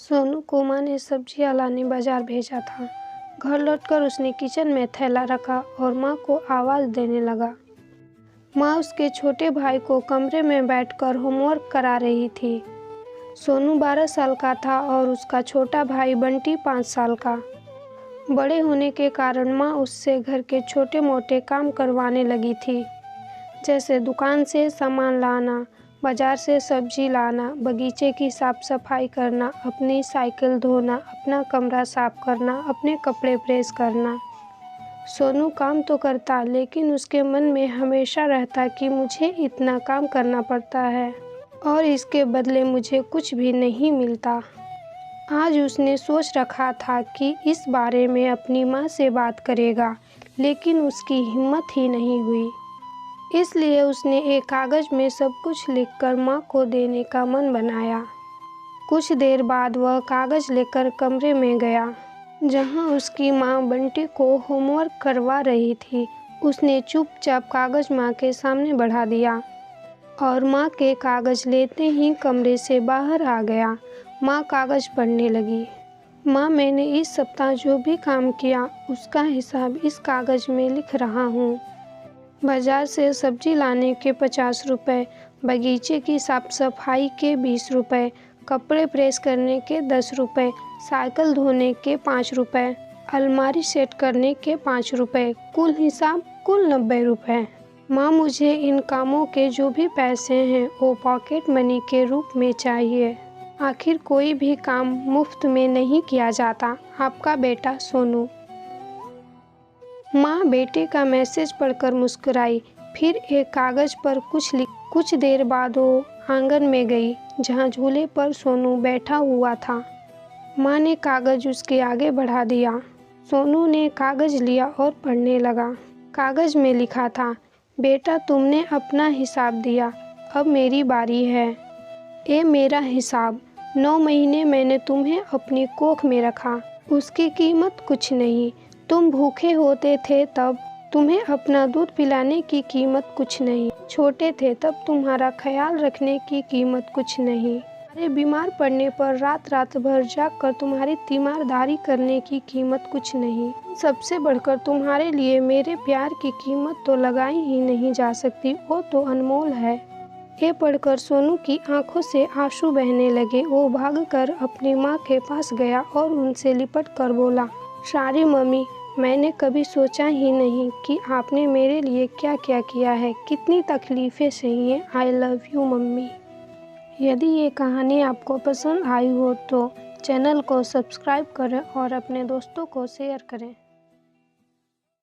सोनू को माँ ने सब्जियाँ लाने बाजार भेजा था। घर लौटकर उसने किचन में थैला रखा और माँ को आवाज़ देने लगा। माँ उसके छोटे भाई को कमरे में बैठकर होमवर्क करा रही थी। सोनू 12 साल का था और उसका छोटा भाई बंटी 5 साल का। बड़े होने के कारण माँ उससे घर के छोटे मोटे काम करवाने लगी थी, जैसे दुकान से सामान लाना, बाजार से सब्जी लाना, बगीचे की साफ सफाई करना, अपनी साइकिल धोना, अपना कमरा साफ करना, अपने कपड़े प्रेस करना। सोनू काम तो करता, लेकिन उसके मन में हमेशा रहता कि मुझे इतना काम करना पड़ता है और इसके बदले मुझे कुछ भी नहीं मिलता। आज उसने सोच रखा था कि इस बारे में अपनी माँ से बात करेगा, लेकिन उसकी हिम्मत ही नहीं हुई। इसलिए उसने एक कागज़ में सब कुछ लिखकर माँ को देने का मन बनाया। कुछ देर बाद वह कागज़ लेकर कमरे में गया, जहाँ उसकी माँ बंटी को होमवर्क करवा रही थी। उसने चुपचाप कागज़ माँ के सामने बढ़ा दिया और माँ के कागज़ लेते ही कमरे से बाहर आ गया। माँ कागज़ पढ़ने लगी। माँ, मैंने इस सप्ताह जो भी काम किया उसका हिसाब इस कागज़ में लिख रहा हूँ। बाजार से सब्जी लाने के 50 रुपये, बगीचे की साफ सफाई के 20 रुपये, कपड़े प्रेस करने के 10 रुपये, साइकिल धोने के 5 रुपये, अलमारी सेट करने के 5 रुपये, कुल हिसाब कुल 90 रुपये। माँ, मुझे इन कामों के जो भी पैसे हैं वो पॉकेट मनी के रूप में चाहिए। आखिर कोई भी काम मुफ्त में नहीं किया जाता। आपका बेटा सोनू। माँ बेटे का मैसेज पढ़कर मुस्कुराई, फिर एक कागज़ पर कुछ देर बाद वो आंगन में गई, जहाँ झूले पर सोनू बैठा हुआ था। माँ ने कागज़ उसके आगे बढ़ा दिया। सोनू ने कागज़ लिया और पढ़ने लगा। कागज़ में लिखा था, बेटा तुमने अपना हिसाब दिया, अब मेरी बारी है। ये मेरा हिसाब। 9 महीने मैंने तुम्हें अपनी कोख में रखा, उसकी कीमत कुछ नहीं। तुम भूखे होते थे तब तुम्हें अपना दूध पिलाने की कीमत कुछ नहीं। छोटे थे तब तुम्हारा ख्याल रखने की कीमत कुछ नहीं। तुम्हारे बीमार पड़ने पर रात रात भर जागकर तुम्हारी तीमारदारी करने की कीमत कुछ नहीं। सबसे बढ़कर तुम्हारे लिए मेरे प्यार की कीमत तो लगाई ही नहीं जा सकती, वो तो अनमोल है। ये पढ़कर सोनू की आंखों से आंसू बहने लगे। वो भागकर अपनी माँ के पास गया और उनसे लिपट कर बोला, सॉरी मम्मी, मैंने कभी सोचा ही नहीं कि आपने मेरे लिए क्या क्या किया है, कितनी तकलीफ़ें सही हैं। I love you mummy. यदि ये कहानी आपको पसंद आई हो तो चैनल को सब्सक्राइब करें और अपने दोस्तों को शेयर करें।